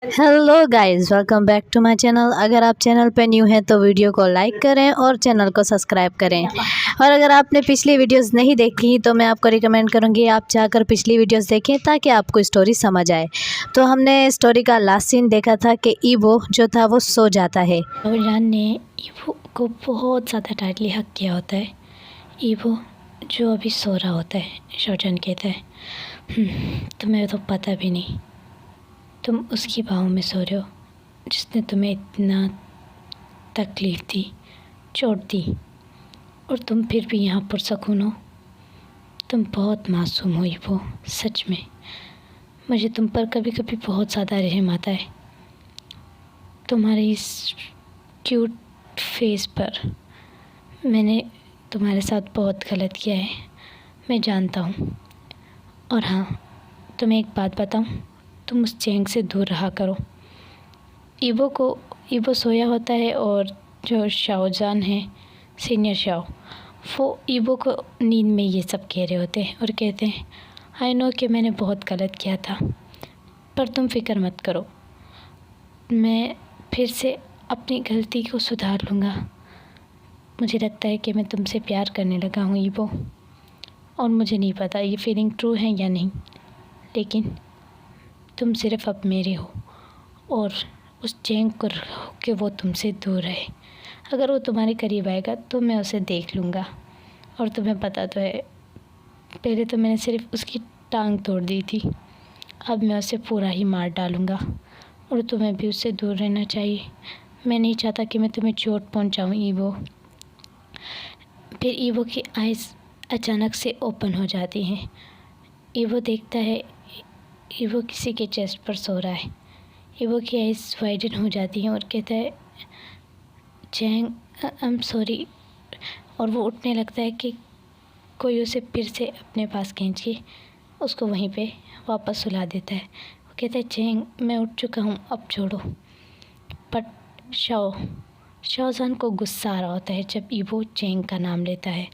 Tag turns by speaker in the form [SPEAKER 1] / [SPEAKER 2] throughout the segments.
[SPEAKER 1] Hello guys, welcome back to my channel. अगर आप channel पे न्यू हैं तो वीडियो को लाइक करें और चैनल को सब्सक्राइब करें। और अगर आपने पिछली वीडियोस नहीं देखी तो मैं आपको रिकमेंड करूंगी आप जाकर पिछली वीडियोस देखें ताकि आपको स्टोरी समझ आए। तो हमने स्टोरी का लास्ट सीन देखा था कि ईवो जो था वो सो जाता है
[SPEAKER 2] और जान ने ईवो को बहुत ज़्यादा टाइटली हक किया होता है। ईवो जो अभी सो रहा होता है, शौचन कहता है तुम्हें तो पता भी नहीं, तुम उसकी बाहों में सो रहे हो जिसने तुम्हें इतना तकलीफ़ दी, चोट दी, और तुम फिर भी यहाँ पुरसकून हो। तुम बहुत मासूम हो ईवो, सच में मुझे तुम पर कभी कभी बहुत ज़्यादा रहम आता है। तुम्हारे इस क्यूट फेस पर मैंने तुम्हारे साथ बहुत गलत किया है, मैं जानता हूँ। और हाँ, तुम्हें एक बात बताऊँ, तुम उस चैंग से दूर रहा करो। ईवो सोया होता है और जो शाओजान है, सीनियर शाओ, वो ईवो को नींद में ये सब कह रहे होते हैं और कहते हैं आई नो कि मैंने बहुत गलत किया था, पर तुम फ़िक्र मत करो, मैं फिर से अपनी गलती को सुधार लूँगा। मुझे लगता है कि मैं तुमसे प्यार करने लगा हूँ ईवो, और मुझे नहीं पता ये फीलिंग ट्रू है या नहीं, लेकिन तुम सिर्फ़ अब मेरे हो और उस चैंग को रखो कि वो तुमसे दूर रहे। अगर वो तुम्हारे करीब आएगा तो मैं उसे देख लूँगा। और तुम्हें पता तो है, पहले तो मैंने सिर्फ़ उसकी टांग तोड़ दी थी, अब मैं उसे पूरा ही मार डालूँगा। और तुम्हें भी उससे दूर रहना चाहिए। मैं नहीं चाहता कि मैं तुम्हें चोट पहुँचाऊँ ईवो। फिर ईवो की आइज़ अचानक से ओपन हो जाती हैं। ईवो देखता है ईवो किसी के चेस्ट पर सो रहा है। ईवो की आइज़ वाइडन हो जाती हैं और कहता है चैंग आई एम सॉरी। और वो उठने लगता है कि कोई उसे फिर से अपने पास खींच के उसको वहीं पे वापस सुला देता है। वो कहता है चैंग मैं उठ चुका हूँ, अब छोड़ो। बट शाओजान को गुस्सा आ रहा होता है जब ईवो चैंग का नाम लेता है।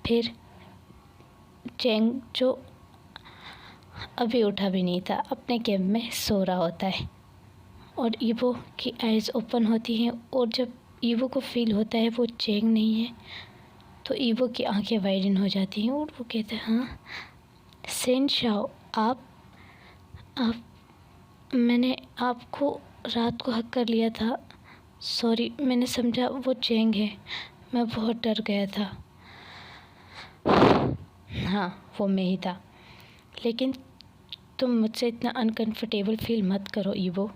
[SPEAKER 2] फिर चैंग जो अभी उठा भी नहीं था, अपने कैब में सो रहा होता है और ईवो की आइज़ ओपन होती हैं। और जब ईवो को फील होता है वो चैंग नहीं है, तो ईवो की आंखें वाइडन हो जाती हैं और वो कहता है हाँ सेन शाओ, आप मैंने आपको रात को हक कर लिया था, सॉरी, मैंने समझा वो चैंग है, मैं बहुत डर गया था। हाँ, वो मैं ही था, लेकिन तुम मुझसे इतना अनकंफर्टेबल फील मत करो ईवो,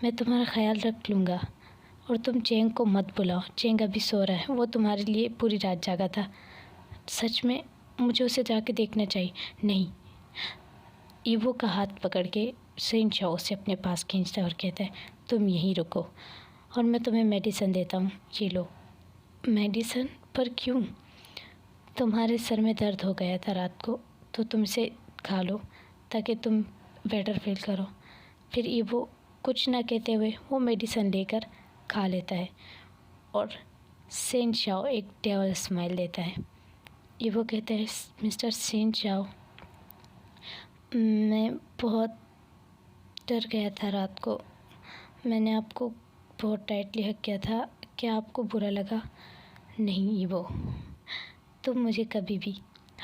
[SPEAKER 2] मैं तुम्हारा ख्याल रख लूँगा। और तुम चैंग को मत बुलाओ, चैंग अभी सो रहा है, वो तुम्हारे लिए पूरी रात जागा था। सच में मुझे उसे जाके देखना चाहिए। नहीं, ईवो का हाथ पकड़ के सेन शाओ उसे अपने पास खींचता है और कहता है तुम यहीं रुको और मैं तुम्हें मेडिसिन देता हूँ, ये लो। मेडिसिन? पर क्यों? तुम्हारे सर में दर्द हो गया था रात को, तो तुम इसे खा लो ताकि तुम बेटर फील करो। फिर ईवो कुछ ना कहते हुए वो मेडिसिन लेकर खा लेता है और सेन शाओ एक डेवल स्माइल देता है। ईवो कहता है मिस्टर सेन शाओ, मैं बहुत डर गया था रात को, मैंने आपको बहुत टाइटली हक किया था, क्या आपको बुरा लगा? नहीं ईवो, तुम मुझे कभी भी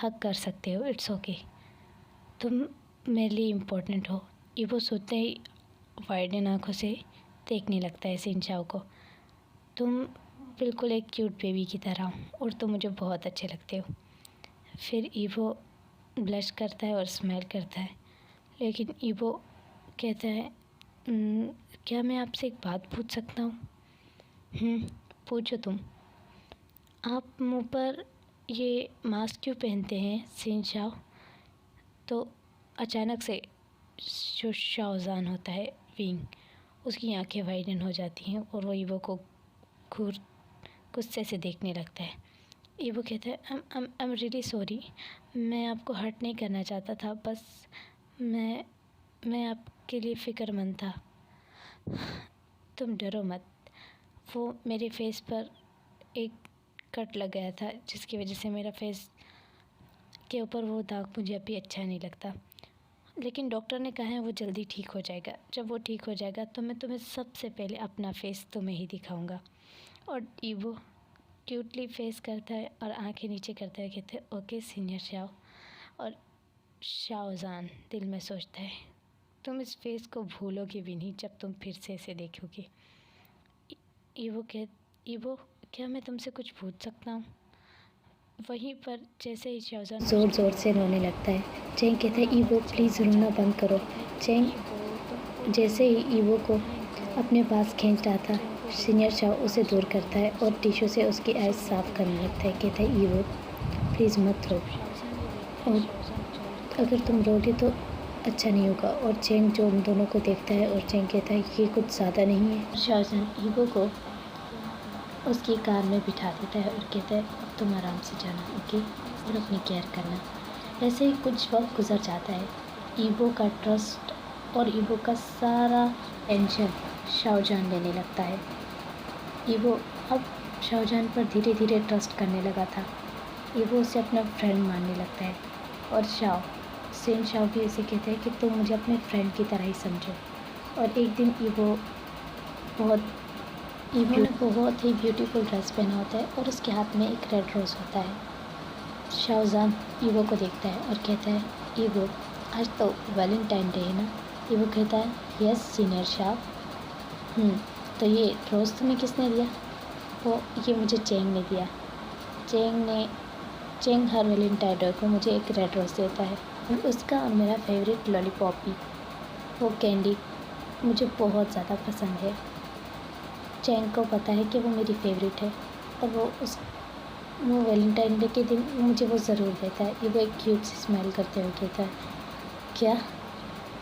[SPEAKER 2] हक कर सकते हो, इट्स ओके, तुम मेरे लिए इम्पोर्टेंट हो। ईवो सोचते ही वाइडन आँखों से देखने लगता है सेन शाओ को। तुम बिल्कुल एक क्यूट बेबी की तरह हो और तुम मुझे बहुत अच्छे लगते हो। फिर ईवो ब्लश करता है और स्माइल करता है, लेकिन ईवो कहता है क्या मैं आपसे एक बात पूछ सकता हूँ? पूछो तुम। आप मुंह पर ये मास्क क्यों पहनते हैं सेन शाओ? तो अचानक से जो शाओजान होता है विंग, उसकी आंखें वाइडन हो जाती हैं और वो ईवो को घूर गुस्से से देखने लगता है। ईवो कहता है आई एम रियली सॉरी, मैं आपको हर्ट नहीं करना चाहता था, बस मैं आपके लिए फ़िक्रमंद था। तुम डरो मत, वो मेरे फेस पर एक कट लग गया था जिसकी वजह से मेरा फेस के ऊपर वो दाग मुझे अभी अच्छा नहीं लगता। लेकिन डॉक्टर ने कहा है वो जल्दी ठीक हो जाएगा। जब वो ठीक हो जाएगा तो मैं तुम्हें सबसे पहले अपना फेस तुम्हें ही दिखाऊंगा। और ईवो क्यूटली फेस करता है और आंखें नीचे करता है, कहते हैं ओके सीनियर शाओ। और शाओजान दिल में सोचता है तुम इस फेस को भूलोगे भी नहीं जब तुम फिर से इसे देखोगे। ईवो क्या मैं तुमसे कुछ पूछ सकता हूँ? वहीं पर जैसे ही शाओजान
[SPEAKER 1] ज़ोर ज़ोर से रोने लगता है। चैंग कहता है ईवो प्लीज़ रोना बंद करो। चैंग जैसे ही ईवो को अपने पास खींच रहा था, सीनियर शाओ उसे दूर करता है और टिश्यू से उसकी आइज़ साफ़ करने लगता है। कहता है ईवो प्लीज़ मत रो, और अगर तुम रोगे तो अच्छा नहीं होगा। और चैंग जो उन दोनों को देखता है और चैंग कहता है ये कुछ ज़्यादा नहीं है। शाओजान ईवो को उसकी कार में बिठा देता है और कहता है अब तुम आराम से जाना, ओके, और अपनी केयर करना। ऐसे ही कुछ वक्त गुजर जाता है। ईवो का ट्रस्ट और ईवो का सारा टेंशन शाओजान लेने लगता है। ईवो अब शाओजान पर धीरे धीरे ट्रस्ट करने लगा था। ईवो उसे अपना फ्रेंड मानने लगता है और सेन शाओ भी उसे कहते हैं कि तुम मुझे अपने फ्रेंड की तरह ही समझो। और एक दिन ईवो ने बहुत ही ब्यूटीफुल ड्रेस पहना होता है और उसके हाथ में एक रेड रोज़ होता है। शाओजान ईवो को देखता है और कहता है ईवो आज तो वैलेंटाइन डे है ना? ईवो कहता है यस सीनियर शाओ। तो ये रोज़ तुम्हें किसने दिया? ये मुझे चैंग ने दिया। चैंग हर वैलेंटाइन डे को मुझे एक रेड रोज़ देता है। उसका और मेरा फेवरेट लॉलीपॉप भी, वो कैंडी मुझे बहुत ज़्यादा पसंद है। चैंग को पता है कि वो मेरी फेवरेट है और वो वैलेंटाइन डे के दिन मुझे वो ज़रूर देता है। वो एक क्यूट सी स्माइल करते हुए कहता है क्या?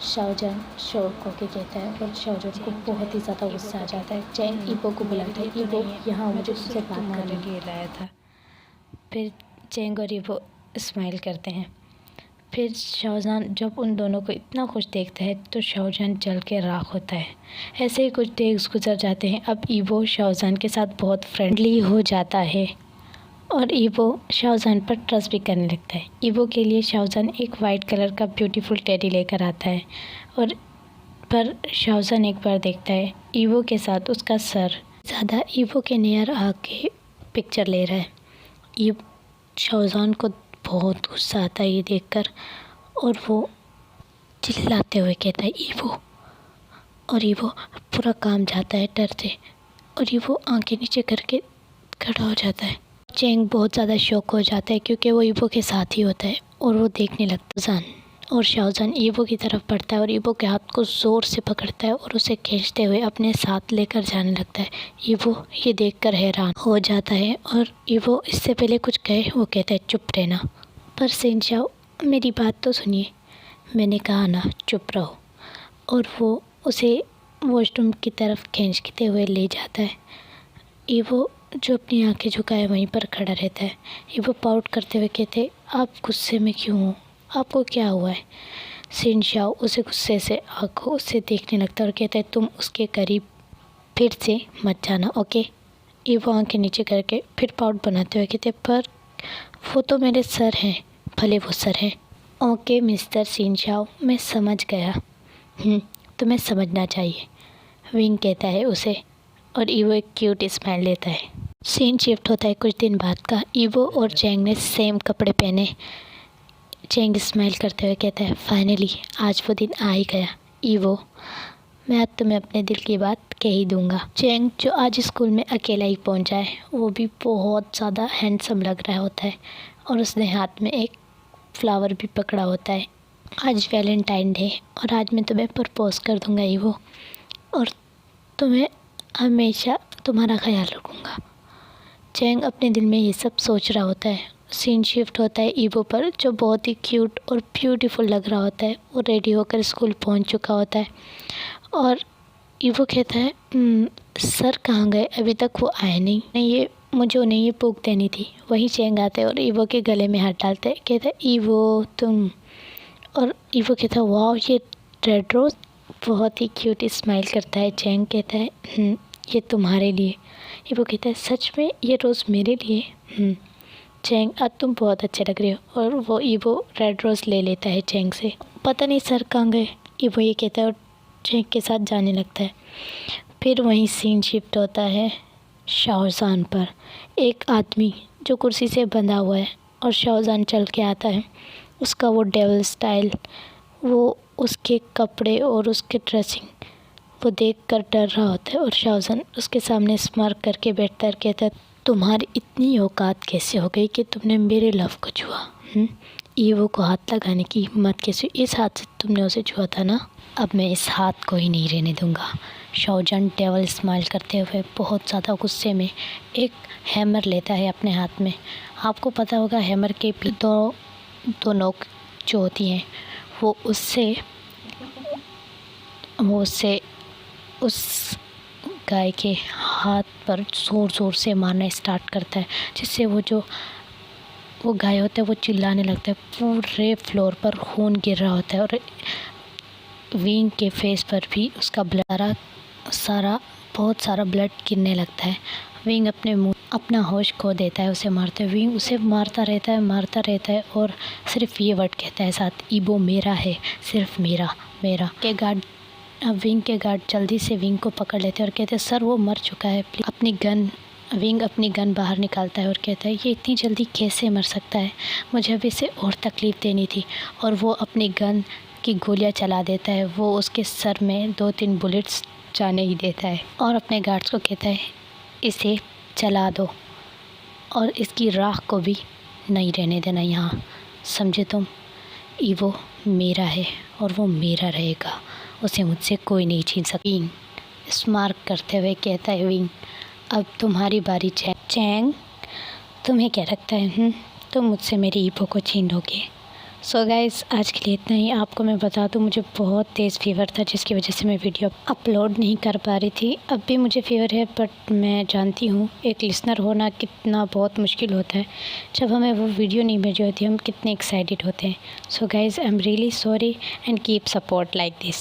[SPEAKER 1] शाओजान शौक होके कहता है और शाओजान को बहुत ही ज़्यादा गुस्सा आ जाता है। चैंग ईवो को बुलाता है, ईवो यहाँ मुझे तुझसे बात करने
[SPEAKER 2] लिए लाया था। फिर चैंग और ईवो स्माइल करते हैं। फिर शाओजान जब उन दोनों को इतना खुश देखता है तो शाओजान जल के राख होता है। ऐसे ही कुछ डेज़ गुजर जाते हैं। अब ईवो शाओजान के साथ बहुत फ्रेंडली हो जाता है और ईवो शाओजान पर ट्रस्ट भी करने लगता है। ईवो के लिए शाओजान एक वाइट कलर का ब्यूटीफुल टेडी लेकर आता है और पर शाओजान एक बार देखता है ईवो के साथ उसका सर ज़्यादा ईवो के नियर आके पिक्चर ले रहा है। शाओजान को बहुत गुस्सा आता है ये देखकर और वो चिल्लाते हुए कहता है ईवो, और ईवो पूरा काम जाता है डर से और ईवो आंखें नीचे करके खड़ा हो जाता है। चैंग बहुत ज़्यादा शॉक हो जाता है क्योंकि वो ईवो के साथ ही होता है और वो देखने लगता है। और शाओजान ईवो की तरफ बढ़ता है और ईवो के हाथ को ज़ोर से पकड़ता है और उसे खींचते हुए अपने साथ लेकर जाने लगता है। ईवो ये देखकर हैरान हो जाता है और ईवो इससे पहले कुछ कहे वो कहता है चुप रहना। पर सेन शाओ मेरी बात तो सुनिए, मैंने कहा ना चुप रहो। और वो उसे वॉशरूम की तरफ खींचते हुए ले जाता है। ईवो जो अपनी आंखें झुकाए वहीं पर खड़ा रहता है। ईवो पाउट करते हुए कहते आप गुस्से में क्यों हो, आपको क्या हुआ है? सेन शाओ उसे गुस्से से आंखों से देखने लगता है और कहता है तुम उसके करीब फिर से मत जाना, ओके? ईवो आंखें नीचे करके फिर पाउट बनाते हुए कहते पर वो तो मेरे सर हैं, भले वो सर हैं। ओके मिस्टर सेन शाओ मैं समझ गया, तुम्हें समझना चाहिए, विंग कहता है उसे और ईवो एक क्यूट स्माइल लेता है। सीन शिफ्ट होता है कुछ दिन बाद का। ईवो और चैंग ने सेम कपड़े पहने। चैंग स्माइल करते हुए कहता है फाइनली आज वो दिन आ ही गया। ईवो मैं आज तुम्हें अपने दिल की बात कह ही दूंगा। चैंग जो आज स्कूल में अकेला ही पहुंचा है वो भी बहुत ज़्यादा हैंडसम लग रहा होता है और उसने हाथ में एक फ्लावर भी पकड़ा होता है। आज वैलेंटाइन डे और आज मैं तुम्हें प्रपोज कर दूंगा ईवो, और तुम्हें हमेशा तुम्हारा ख्याल रखूँगा। चैंग अपने दिल में ये सब सोच रहा होता है। सीन शिफ्ट होता है ईवो पर जो बहुत ही क्यूट और ब्यूटीफुल लग रहा होता है। वो रेडी होकर स्कूल पहुंच चुका होता है और ईवो कहता है सर कहाँ गए, अभी तक वो आए नहीं, ये मुझे उन्हें ये पूक देनी थी। वहीं चैंग आता है और ईवो के गले में हाथ डालता है, कहता है ईवो तुम, और ईवो कहता है वाह ये रेड रोज़, बहुत ही क्यूट स्माइल करता है। चैंग कहता है ये तुम्हारे लिए। ईवो कहता है सच में ये रोज़ मेरे लिए? चैंग आज तुम बहुत अच्छे लग रहे हो, और वो ईवो रेड रोज़ ले लेता है चैंग से। पता नहीं सर कहाँ गए, ईवो ये कहता है और चैंग के साथ जाने लगता है। फिर वहीं सीन शिफ्ट होता है शाओजान पर। एक आदमी जो कुर्सी से बंधा हुआ है और शाओजान चल के आता है। उसका वो डेविल स्टाइल, वो उसके कपड़े और उसके ड्रेसिंग वो देखकर डर रहा होता है और शाओजान उसके सामने स्मार्क करके बैठता है, कहता है तुम्हारी इतनी औकात कैसे हो गई कि तुमने मेरे लव को छुआ? ईवो को हाथ लगाने की हिम्मत कैसे? इस हाथ से तुमने उसे छुआ था ना, अब मैं इस हाथ को ही नहीं रहने दूंगा। शाओजान डेविल स्माइल करते हुए बहुत ज़्यादा गुस्से में एक हैमर लेता है अपने हाथ में। आपको पता होगा हैमर के भी दो नोक जो होती हैं वो उससे उस गाय के हाथ पर ज़ोर ज़ोर से मारना स्टार्ट करता है, जिससे वो गाय होता है वो चिल्लाने लगता है। पूरे फ्लोर पर खून गिर रहा होता है और विंग के फेस पर भी उसका बहुत सारा ब्लड गिरने लगता है। विंग अपना होश खो देता है उसे मारते हुए। विंग उसे मारता रहता है और सिर्फ ये वर्ड कहता है साथ, ईवो मेरा है, सिर्फ मेरा। विंग के गार्ड जल्दी से विंग को पकड़ लेते हैं और कहते हैं सर वो मर चुका है, विंग अपनी गन बाहर निकालता है और कहता है ये इतनी जल्दी कैसे मर सकता है, मुझे अब इसे और तकलीफ़ देनी थी। और वो अपनी गन की गोलियां चला देता है। वो उसके सर में 2-3 बुलेट्स जाने ही देता है और अपने गार्ड्स को कहता है इसे चला दो और इसकी राख को भी नहीं रहने देना यहाँ, समझे तुम? ईवो मेरा है और वो मेरा रहेगा, उसे मुझसे कोई नहीं छीन सकता। विंग स्मार्क करते हुए कहता है विंग अब तुम्हारी बारी चैंग, तुम्हें क्या लगता है तुम मुझसे मेरी ईवो को छीन लोगे? सो गाइस आज के लिए इतना ही। आपको मैं बता दूं मुझे बहुत तेज़ फीवर था जिसकी वजह से मैं वीडियो अपलोड नहीं कर पा रही थी। अब भी मुझे फीवर है बट मैं जानती हूँ एक लिसनर होना कितना बहुत मुश्किल होता है। जब हमें वो वीडियो नहीं भेजी होती हम कितने एक्साइटेड होते हैं। So guys I am really sorry and keep support like this.